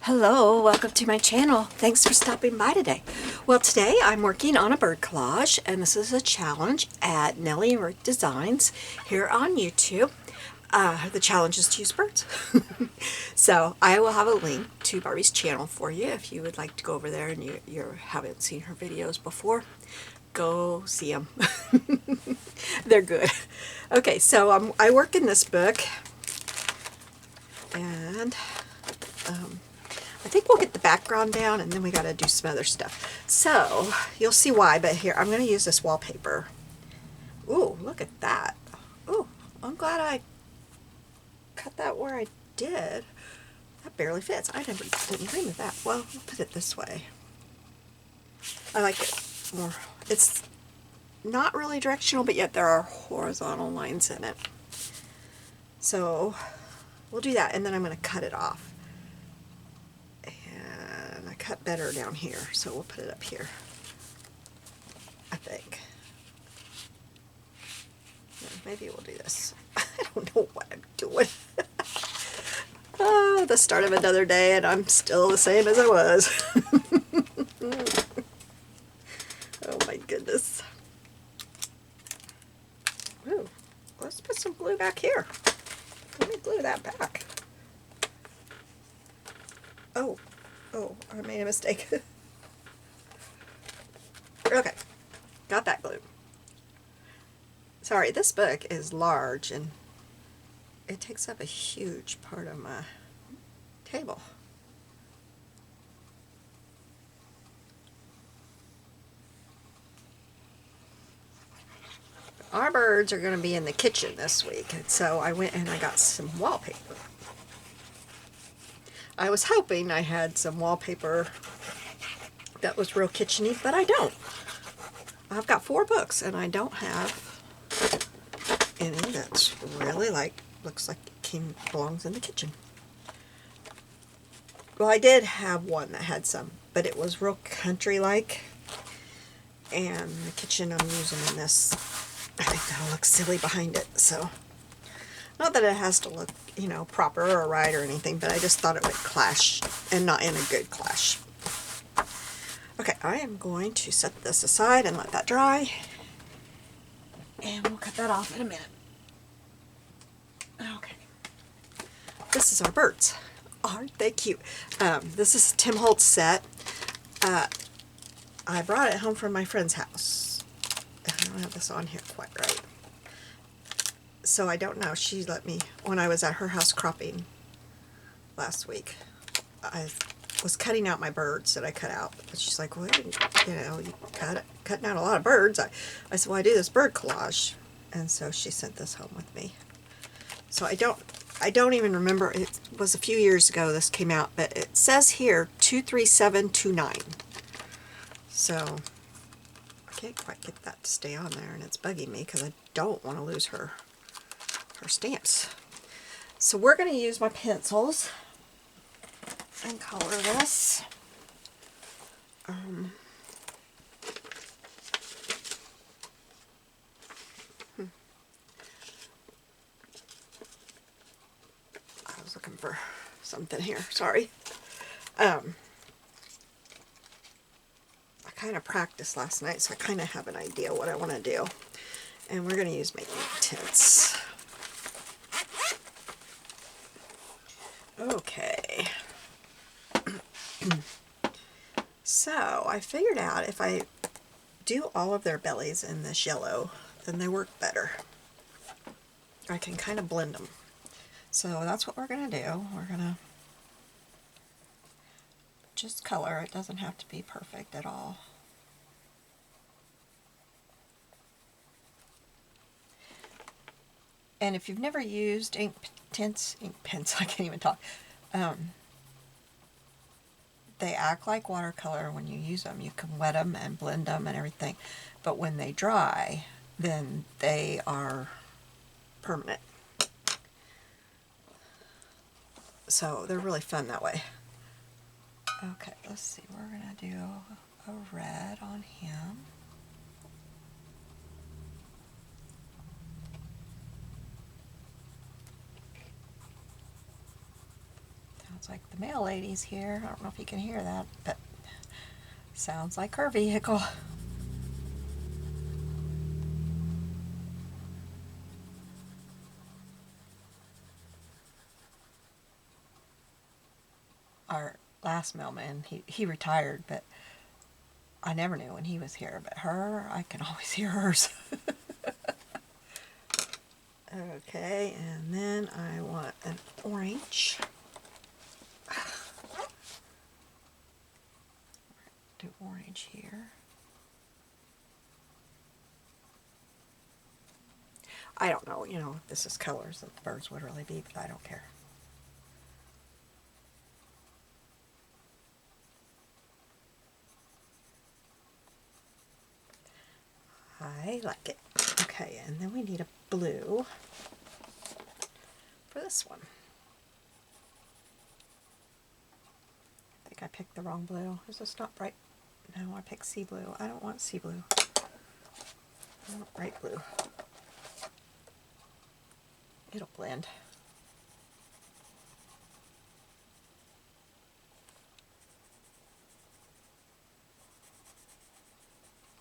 Hello, welcome to my channel. Thanks for stopping by today. Well, today I'm working on a bird collage, and this is a challenge at Nellie and Ruth Designs here on YouTube. The challenge is to use birds. So I will have a link to Barbie's channel for you if you would like to go over there and you haven't seen her videos before. Go see them. They're good. Okay, so I work in this book, and I think we'll get the background down and then we got to do some other stuff. So you'll see why, but here I'm going to use this wallpaper. Ooh, look at that. Ooh, I'm glad I cut that where I did. That barely fits. I never didn't dream of that. Well, I'll put it this way. I like it more. It's not really directional, but yet there are horizontal lines in it. So we'll do that, and then I'm going to cut it off. And I cut better down here, so we'll put it up here, I think. Maybe we'll do this. I don't know what I'm doing. Oh, the start of another day, and I'm still the same as I was. Oh my goodness. Ooh, let's put some glue back here. Let me glue that back. Oh, I made a mistake. Okay, got that glued. Sorry, this book is large and it takes up a huge part of my table. Our birds are going to be in the kitchen this week, and so I went and I got some wallpaper. I was hoping I had some wallpaper that was real kitchen-y, but I don't. I've got 4 books and I don't have any that's really looks like it belongs in the kitchen. Well, I did have one that had some, but it was real country-like, and the kitchen I'm using in this, I think that'll look silly behind it. So, not that it has to look, you know, proper or right or anything, but I just thought it would clash, and not in a good clash. Okay, I am going to set this aside and let that dry, and we'll cut that off in a minute. Okay, this is our birds. Aren't they cute? This is Tim Holtz set. I brought it home from my friend's house. I don't have this on here quite right. So I don't know. She let me, when I was at her house cropping last week, I was cutting out my birds that I cut out. But she's like, well, you know, you cutting out a lot of birds. I said, well, I do this bird collage. And so she sent this home with me. So I don't even remember. It was a few years ago this came out, but it says here 23729. So I can't quite get that to stay on there, and it's bugging me because I don't want to lose her stamps. So we're going to use my pencils and color this. I was looking for something here. Sorry. I kind of practiced last night, so I kind of have an idea what I want to do. And we're going to use my ink tints. Okay. So I figured out if I do all of their bellies in this yellow, then they work better. I can kind of blend them. So that's what we're going to do. We're going to just color. It doesn't have to be perfect at all. And if you've never used ink pens, I can't even talk. They act like watercolor when you use them. You can wet them and blend them and everything. But when they dry, then they are permanent. So they're really fun that way. Okay, let's see. We're going to do a red on him. Sounds like the mail lady's here. I don't know if you can hear that, but sounds like her vehicle. Our last mailman, he retired, but I never knew when he was here. But her, I can always hear hers. Okay, and then I want an orange. Do orange here. I don't know, you know, if this is colors that the birds would really be, but I don't care. I like it. Okay, and then we need a blue for this one. I think I picked the wrong blue. Is this not bright? No, I picked sea blue. I don't want sea blue. I want bright blue. It'll blend.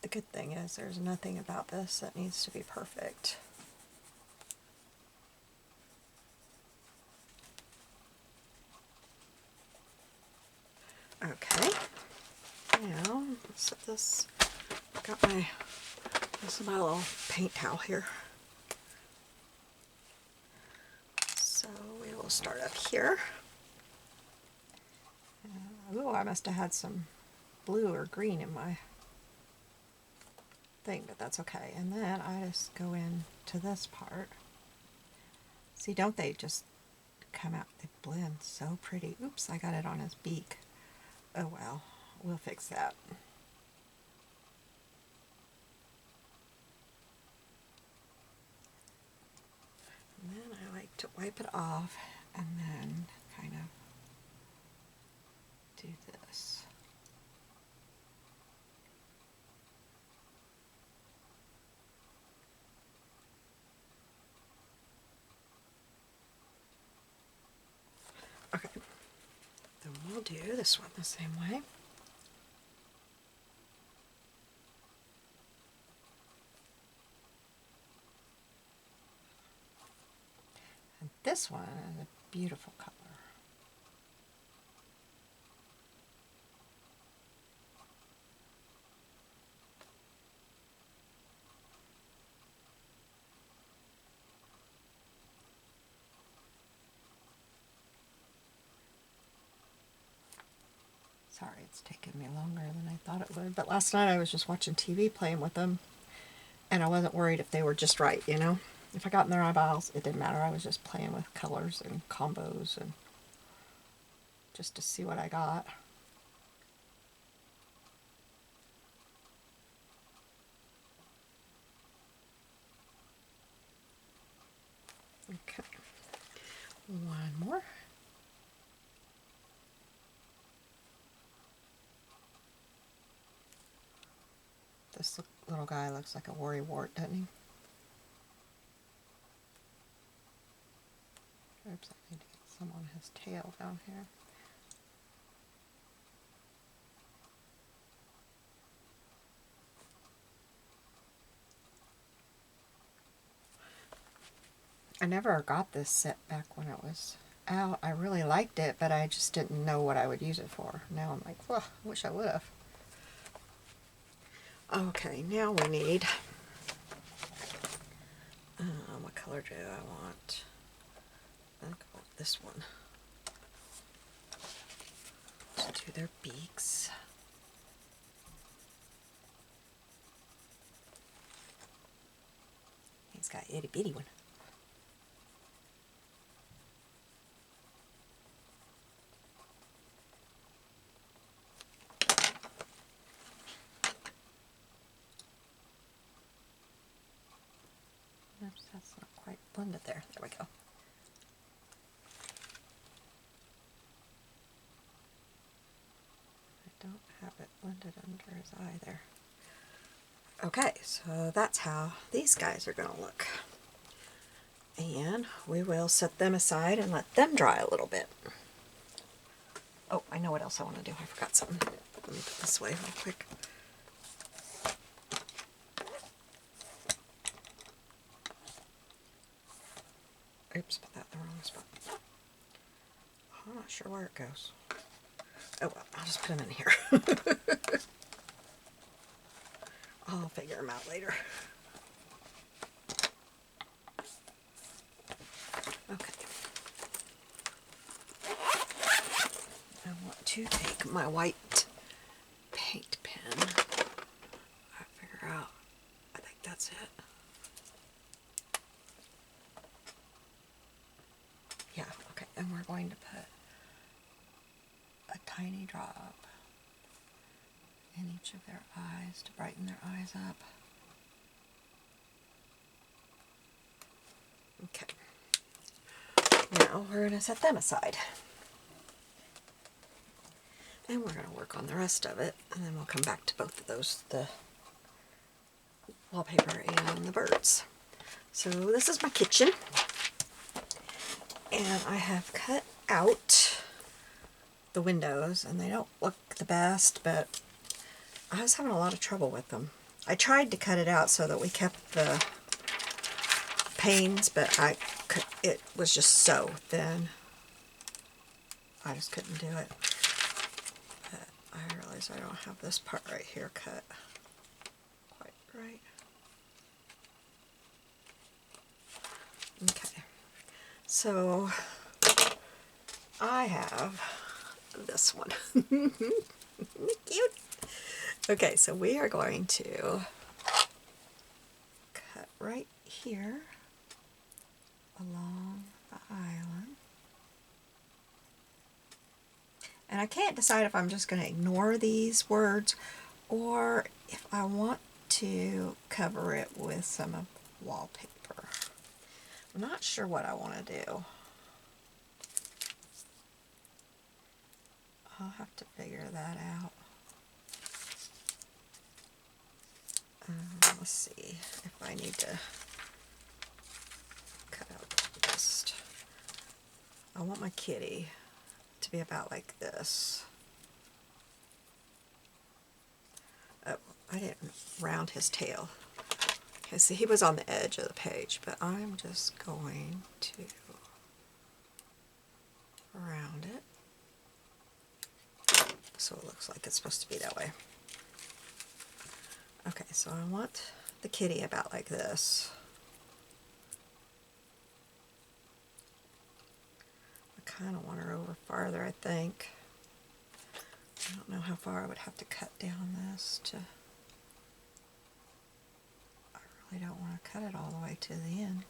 The good thing is there's nothing about this that needs to be perfect. Okay, now let's set this. Got my, this is my little paint towel here. So we will start up here. Ooh, I must have had some blue or green in my thing, but that's okay. And then I just go into this part. See, don't they just come out? They blend so pretty. Oops, I got it on his beak. Oh well, we'll fix that. And then I like to wipe it off and then kind of do this. Okay, then we'll do this one the same way. And this one is a beautiful color. Sorry, it's taken me longer than I thought it would. But last night I was just watching TV playing with them, and I wasn't worried if they were just right, you know? If I got in their eyeballs, it didn't matter. I was just playing with colors and combos and just to see what I got. Okay, one more. This little guy looks like a worrywart, doesn't he? Oops, I need to get some on his tail down here. I never got this set back when it was out. I really liked it, but I just didn't know what I would use it for. Now I'm like, well, I wish I would have. Okay, now we need, what color do I want? I think I want this one. To do their beaks. He's got an itty bitty one. Oops, that's not quite blended there. There we go. I don't have it blended under his eye there. Okay, so that's how these guys are going to look. And we will set them aside and let them dry a little bit. Oh, I know what else I want to do. I forgot something. Let me put this away real quick. Oops, put that in the wrong spot. I'm not sure where it goes. Oh well, I'll just put them in here. I'll figure them out later. Okay. I want to take my white paint pen. I figure out, I think that's it. Yeah, okay, and we're going to put a tiny drop in each of their eyes to brighten their eyes up. Okay. Now we're going to set them aside. And we're going to work on the rest of it, and then we'll come back to both of those, the wallpaper and the birds. So this is my kitchen, and I have cut out the windows, and they don't look the best, but I was having a lot of trouble with them. I tried to cut it out so that we kept the panes, but it was just so thin. I just couldn't do it. But I realize I don't have this part right here cut quite right. Okay, so I have this one. Cute. Okay, so we are going to cut right here along the island. And I can't decide if I'm just going to ignore these words or if I want to cover it with some of the wallpaper. I'm not sure what I want to do. I'll have to figure that out. Let's see if I need to cut out the rest. I want my kitty to be about like this. Oh, I didn't round his tail. Okay, see, he was on the edge of the page, but I'm just going to round it so it looks like it's supposed to be that way. Okay, so I want the kitty about like this. I kind of want her over farther, I think. I don't know how far I would have to cut down this to... I really don't want to cut it all the way to the end.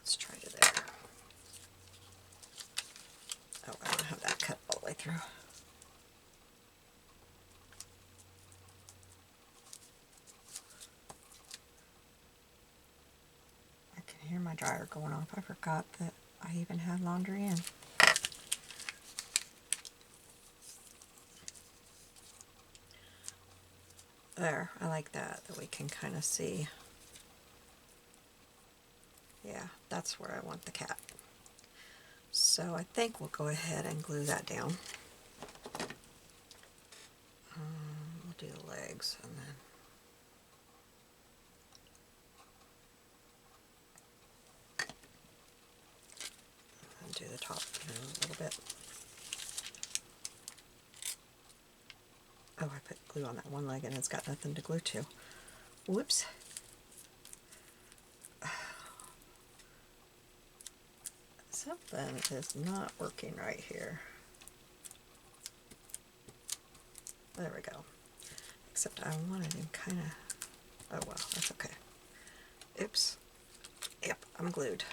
Let's try to there. Oh, I don't have that cut all the way through. I can hear my dryer going off. I forgot that I even had laundry in. There, I like that we can kind of see. Yeah, that's where I want the cat. So I think we'll go ahead and glue that down. We'll do the legs and then do the top a little bit. Oh, I put glue on that one leg and it's got nothing to glue to. Whoops. Something is not working right here. There we go. Except I wanted him kind of... Oh well, that's okay. Oops. Yep, I'm glued.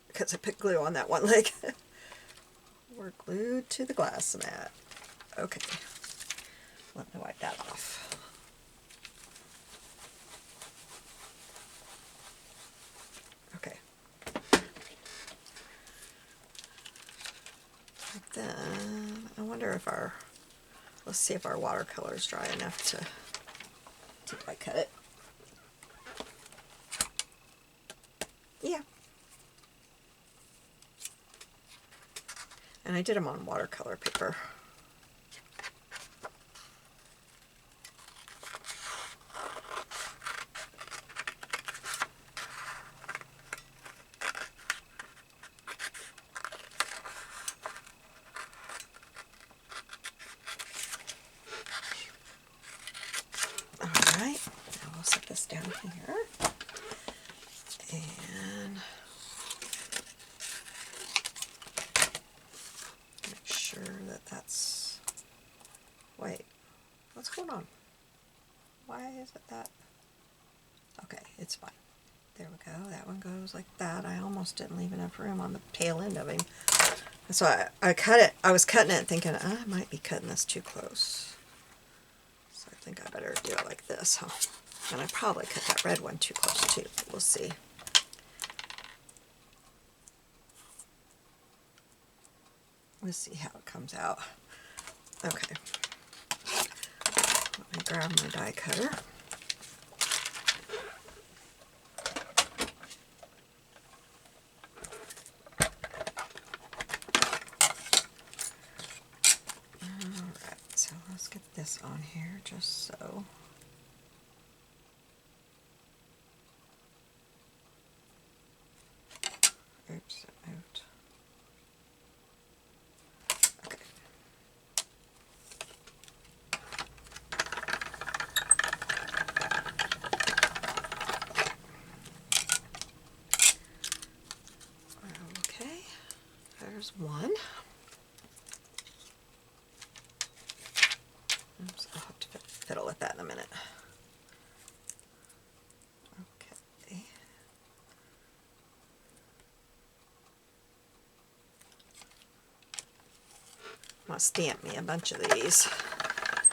Because I put glue on that one leg. We're glued to the glass mat. Okay. Let me wipe that off. Okay. Then I wonder if our... Let's see if our watercolor is dry enough to see if I cut it. Yeah. And I did them on watercolor paper. Alright, now we'll set this down here. And make sure that that's... Wait, what's going on? Why is it that? Okay, it's fine. There we go. That one goes like that. I almost didn't leave enough room on the tail end of him. So I cut it. I was cutting it thinking, I might be cutting this too close. So I think I better do it like this, huh? And I probably cut that red one too close too. We'll see. We'll see how it comes out. Okay. Let me grab my die cutter. Alright, so let's get this on here just so. Oops, it moved. Okay. Okay, there's one. Oops, I'll have to fiddle with that in a minute. Okay. I'm going to stamp me a bunch of these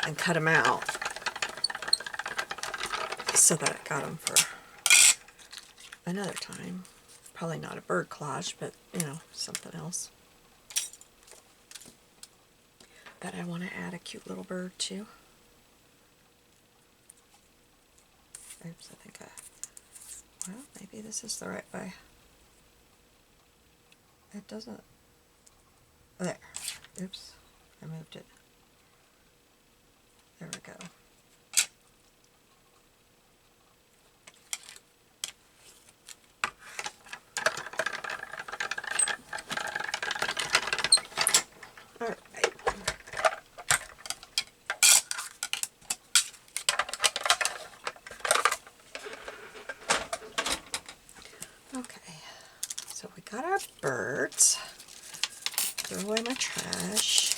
and cut them out so that I got them for another time. Probably not a bird collage, but you know, something else. But I want to add a cute little bird too. Oops, I think well, maybe this is the right way. It doesn't, there, oops, I moved it. There we go. Alright. Okay, so we got our birds. Throw away my trash.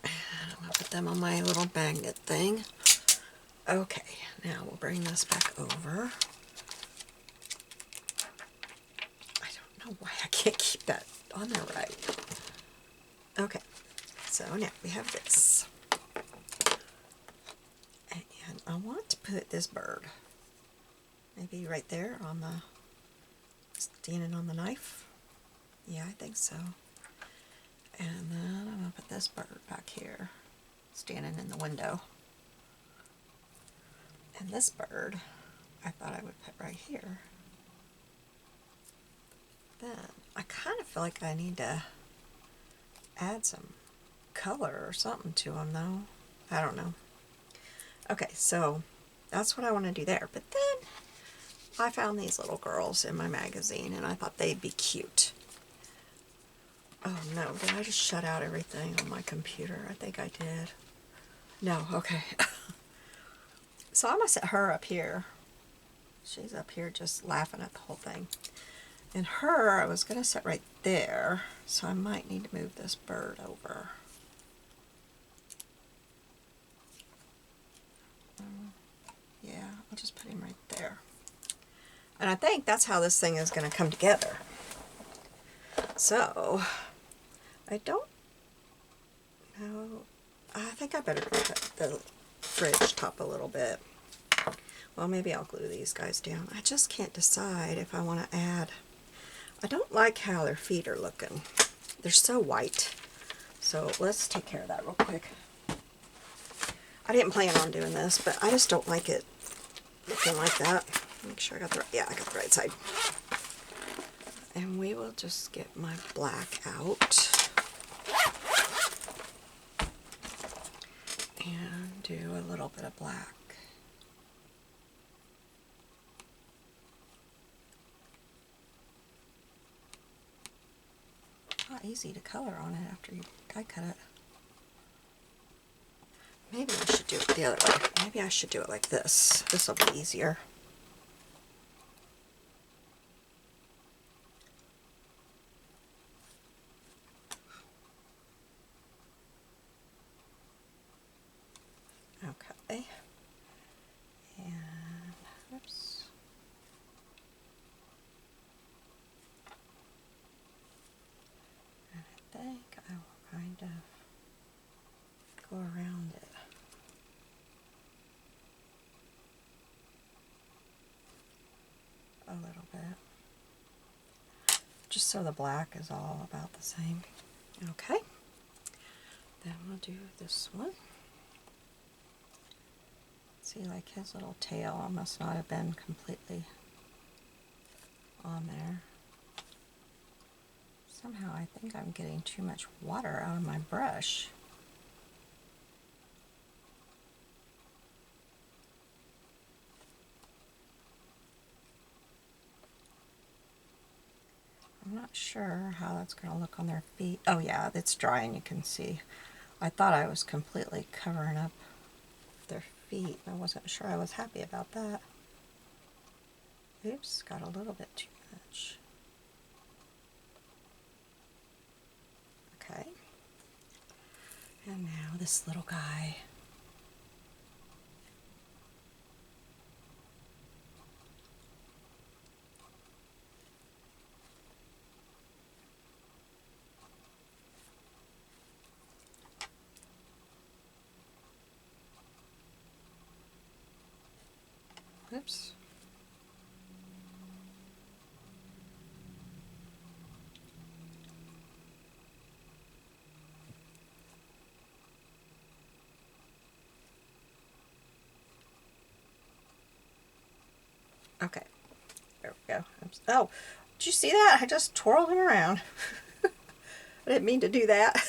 And I'm going to put them on my little magnet thing. Okay, now we'll bring this back over. I don't know why I can't keep that on there right. Okay, so now we have this. And I want to put this bird maybe right there on the, standing on the knife. Yeah, I think so. And then I'm going to put this bird back here, standing in the window. And this bird, I thought I would put right here. Then, I kind of feel like I need to add some color or something to them though. I don't know. Okay, so that's what I want to do there. But then I found these little girls in my magazine and I thought they'd be cute. Oh no, did I just shut out everything on my computer? I think I did. No, okay. So I'm going to set her up here. She's up here just laughing at the whole thing. And her, I was going to set right there, so I might need to move this bird over. Yeah, I'll just put him right there. And I think that's how this thing is going to come together. So, I don't know. I think I better cut the fridge top a little bit. Well, maybe I'll glue these guys down. I just can't decide if I want to add. I don't like how their feet are looking. They're so white. So let's take care of that real quick. I didn't plan on doing this, but I just don't like it looking like that. Make sure I got the right, yeah, I got the right side. And we will just get my black out and do a little bit of black. Not easy to color on it after you die cut it. Maybe I should do it the other way. Maybe I should do it like this. This will be easier. Okay. And, oops. And I think I will kind of go around it. A little bit. Just so the black is all about the same. Okay. Then we'll do this one. See, like his little tail must not have been completely on there. Somehow I think I'm getting too much water out of my brush. I'm not sure how that's going to look on their feet. Oh yeah, it's dry and you can see. I thought I was completely covering up their feet. I wasn't sure I was happy about that. Oops, got a little bit too much. Okay. And now this little guy. Oops. Okay, there we go. Oh, did you see that? I just twirled him around. I didn't mean to do that.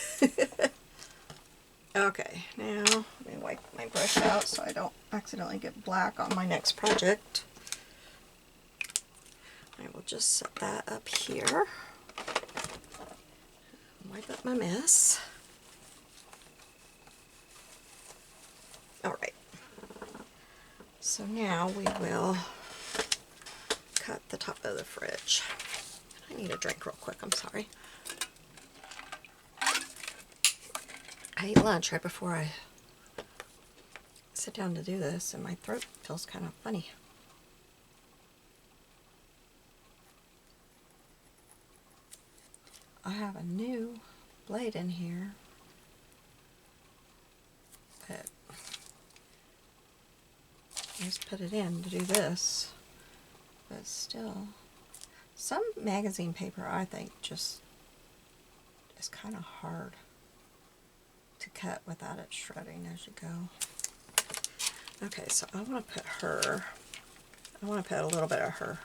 Okay, now let me wipe my brush out so I don't accidentally get black on my next project. I will just set that up here. Wipe up my mess. Alright, so now we will cut the top of the fridge. I need a drink real quick, I'm sorry. I ate lunch right before I sit down to do this and my throat feels kind of funny. I have a new blade in here, but I just put it in to do this, but still, some magazine paper I think just is kind of hard to cut without it shredding as you go. Okay, so I want to put her, I want to put a little bit of her.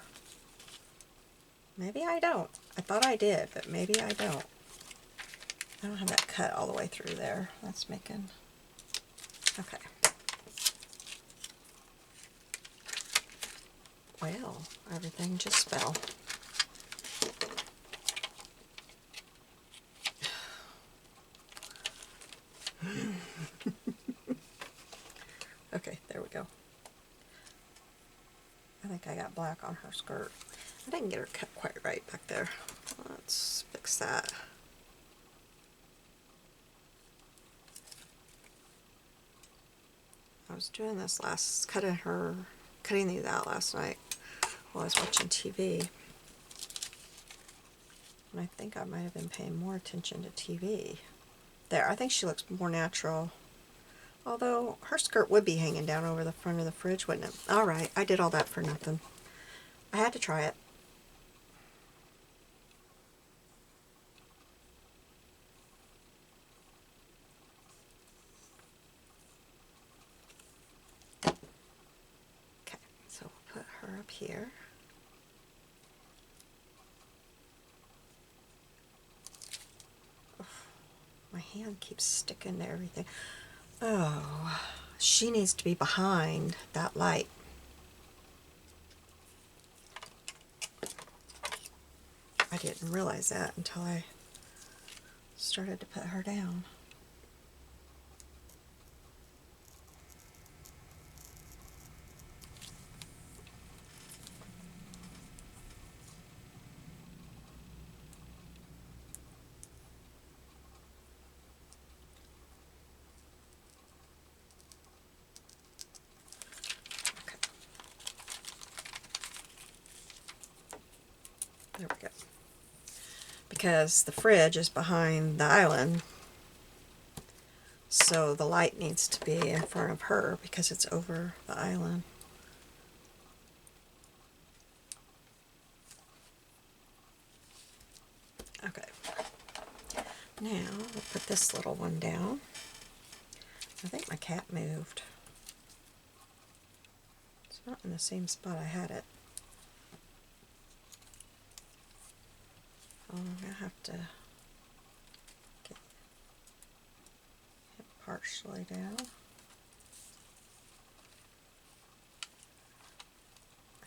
Maybe I don't. I thought I did, but maybe I don't. I don't have that cut all the way through there. That's making, okay. Well, everything just fell. Okay, there we go. I think I got black on her skirt. I didn't get her cut quite right back there. Let's fix that. I was doing this cutting these out last night while I was watching TV. And I think I might have been paying more attention to TV. There, I think she looks more natural. Although, her skirt would be hanging down over the front of the fridge, wouldn't it? Alright, I did all that for nothing. I had to try it. Okay, so we'll put her up here. Oh, my hand keeps sticking to everything. Oh, she needs to be behind that light. I didn't realize that until I started to put her down. Okay. There we go. Because the fridge is behind the island, so the light needs to be in front of her because it's over the island. Okay. Now we'll put this little one down. I think my cat moved. It's not in the same spot I had it. Oh, I'm going to have to get it partially down.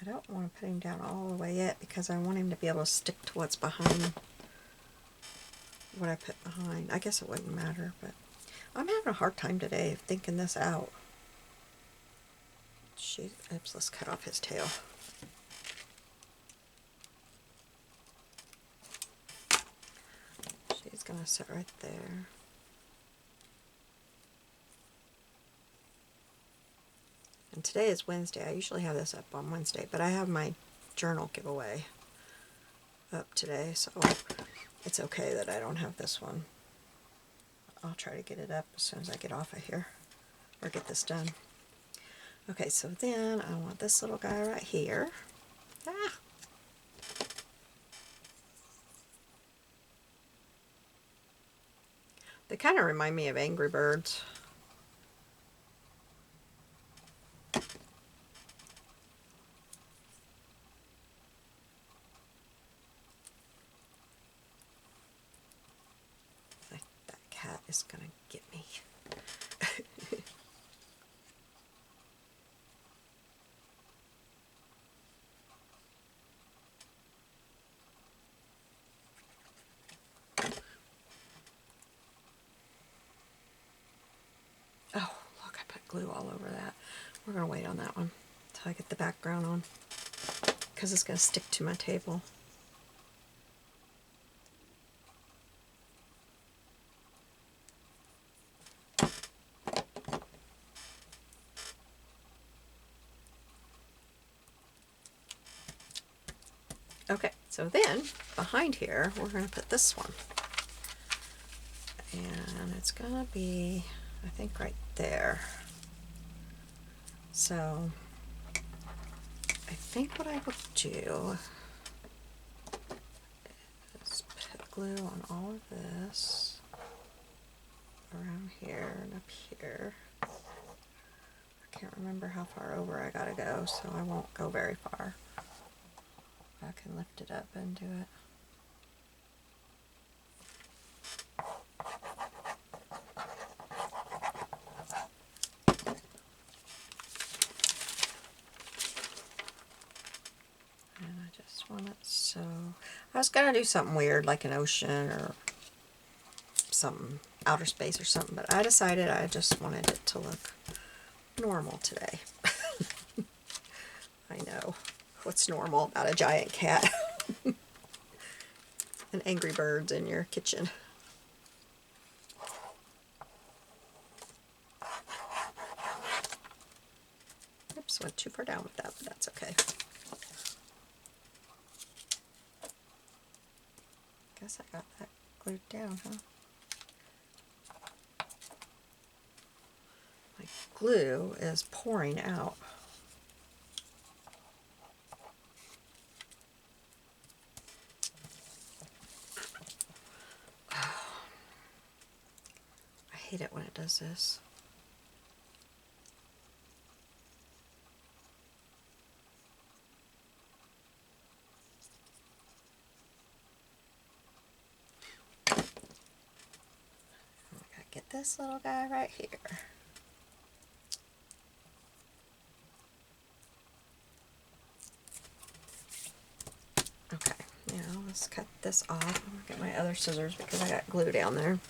I don't want to put him down all the way yet because I want him to be able to stick to what's behind what I put behind. I guess it wouldn't matter, but I'm having a hard time today of thinking this out. Oops, let's cut off his tail. She's going to sit right there. And today is Wednesday. I usually have this up on Wednesday, but I have my journal giveaway up today, so it's okay that I don't have this one. I'll try to get it up as soon as I get off of here, or get this done. Okay, so then I want this little guy right here. Ah! They kind of remind me of Angry Birds. That cat is going to get me. Oh, look, I put glue all over that. We're going to wait on that one until I get the background on, because it's going to stick to my table. Okay, so then behind here we're going to put this one. And it's going to be, I think, right there. So I think what I will do is put glue on all of this around here and up here. I can't remember how far over I gotta go, so I won't go very far. I can lift it up and do it. And I just want it so... I was gonna do something weird like an ocean or some outer space or something, but I decided I just wanted it to look normal today. I know. What's normal about a giant cat? And Angry Birds in your kitchen. Oops, went too far down with that, but that's okay. Guess I got that glued down, huh? My glue is pouring out. I hate it when it does this. this little guy right here. Okay, now let's cut this off. I'm gonna get my other scissors because I got glue down there.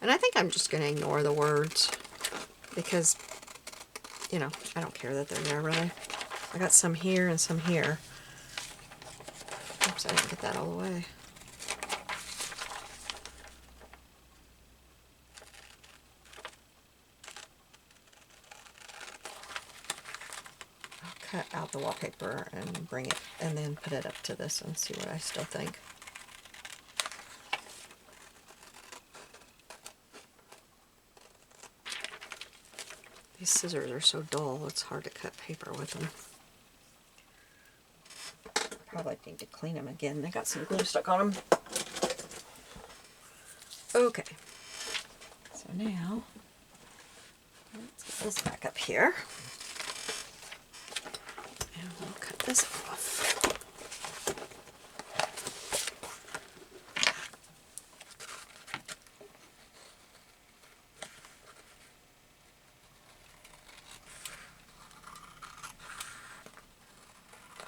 And I think I'm just going to ignore the words because, you know, I don't care that they're there really. I got some here and some here. Oops, I didn't get that all the way. I'll cut out the wallpaper and bring it and then put it up to this and see what I still think. These scissors are so dull, it's hard to cut paper with them. Probably need to clean them again. They got some glue stuck on them. Okay. So now, let's get this back up here. And we'll cut this off.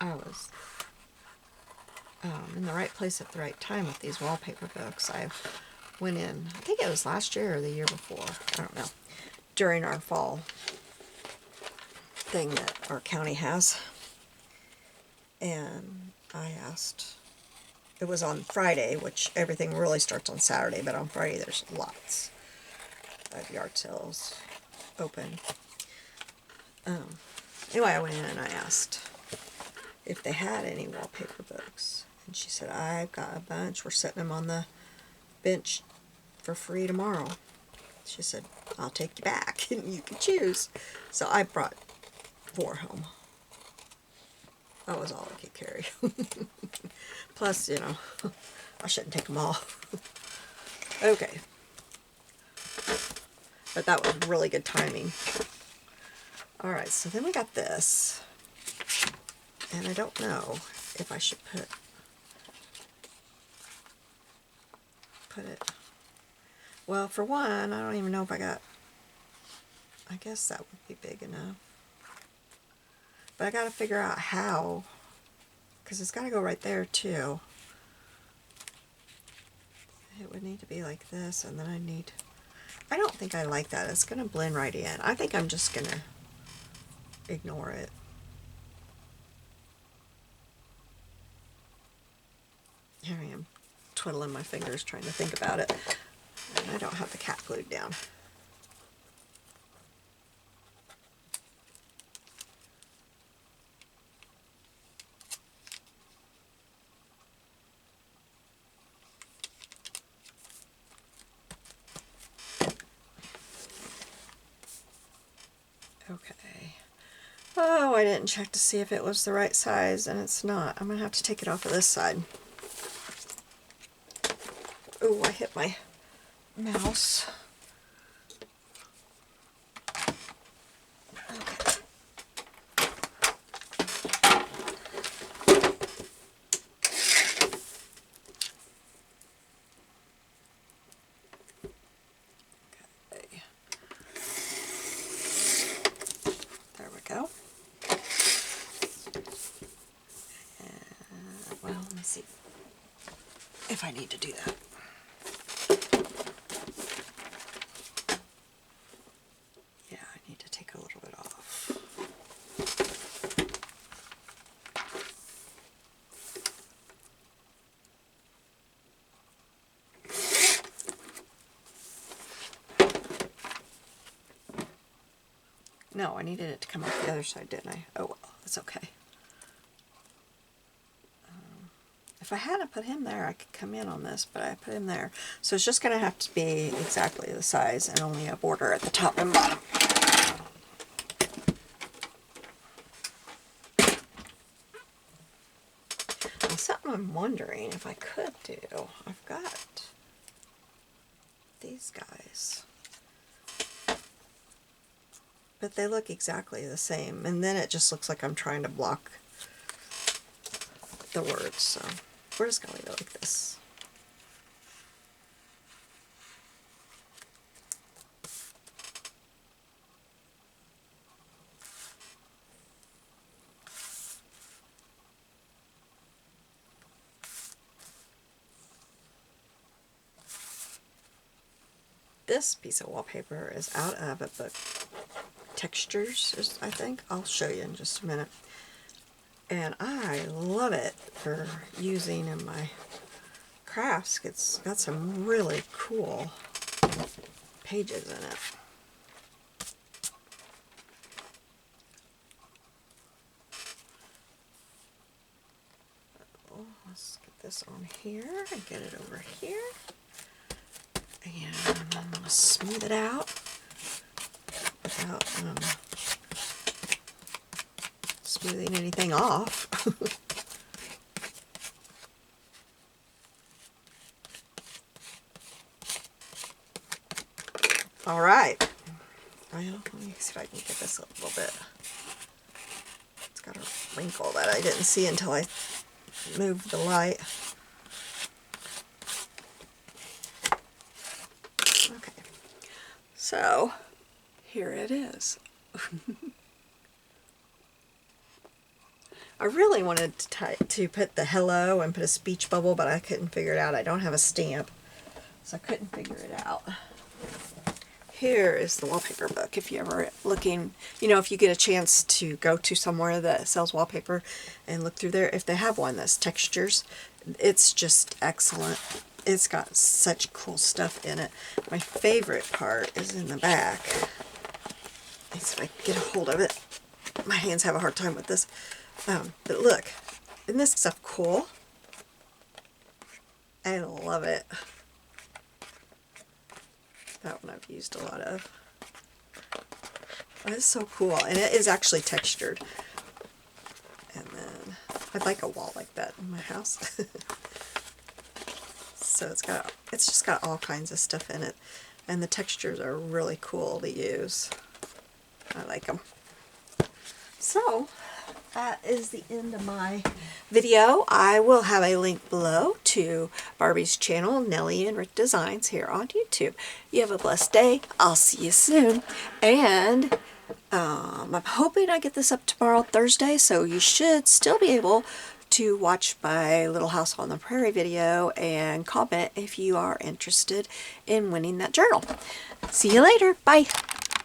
I was in the right place at the right time with these wallpaper books. I went in, I think it was last year or the year before, I don't know, during our fall thing that our county has. And I asked, it was on Friday, which everything really starts on Saturday, but on Friday there's lots of yard sales open. Anyway, I went in and I asked if they had any wallpaper books. And she said, I've got a bunch. We're setting them on the bench for free tomorrow. She said, I'll take you back and you can choose. So I brought 4 home. That was all I could carry. Plus, you know, I shouldn't take them all. Okay. But that was really good timing. Alright, so then we got this. And I don't know if I should put it, well, for one, I don't even know if I guess that would be big enough. But I gotta figure out how, because it's gotta go right there too. It would need to be like this, and then I don't think I like that. It's gonna blend right in. I think I'm just gonna ignore it. Here I am, twiddling my fingers trying to think about it. And I don't have the cat glued down. Okay. Oh, I didn't check to see if it was the right size, and it's not. I'm going to have to take it off of this side. Oh, I hit my mouse. Okay. Okay. There we go. And, well, let me see if I need to do that. No, I needed it to come off the other side, didn't I? Oh well, that's okay. If I hadn't put him there, I could come in on this, but I put him there. So it's just going to have to be exactly the size and only a border at the top and bottom. Now, something I'm wondering if I could do, I've got these guys. but they look exactly the same, and then it just looks like I'm trying to block the words, so we're just going to leave it like this. This piece of wallpaper is out of a book, Textures, I think. I'll show you in just a minute. And I love it for using in my crafts. It's got some really cool pages in it. Oh, let's get this on here and get it over here. And I'm going to smooth it out without smoothing anything off. All right. Well, let me see if I can get this a little bit. It's got a wrinkle that I didn't see until I moved the light. Okay. So, here it is. I really wanted to put the hello and put a speech bubble, but I couldn't figure it out. I don't have a stamp, so I couldn't figure it out. Here is the wallpaper book. If you're ever looking, if you get a chance to go to somewhere that sells wallpaper and look through there, if they have one that's Textures, it's just excellent. It's got such cool stuff in it. My favorite part is in the back. Let's see if I can get a hold of it. My hands have a hard time with this. But look, isn't this stuff cool? I love it. That one I've used a lot of. It's so cool, and it is actually textured. And then I'd like a wall like that in my house. So it's just got all kinds of stuff in it, and the textures are really cool to use. I like them. So that is the end of my video. I will have a link below to Barbie's channel, Nellie and Ruth Designs, here on YouTube. You have a blessed day. I'll see you soon. And I'm hoping I get this up tomorrow, Thursday, so you should still be able to watch my Little House on the Prairie video and comment if you are interested in winning that journal. See you later. Bye.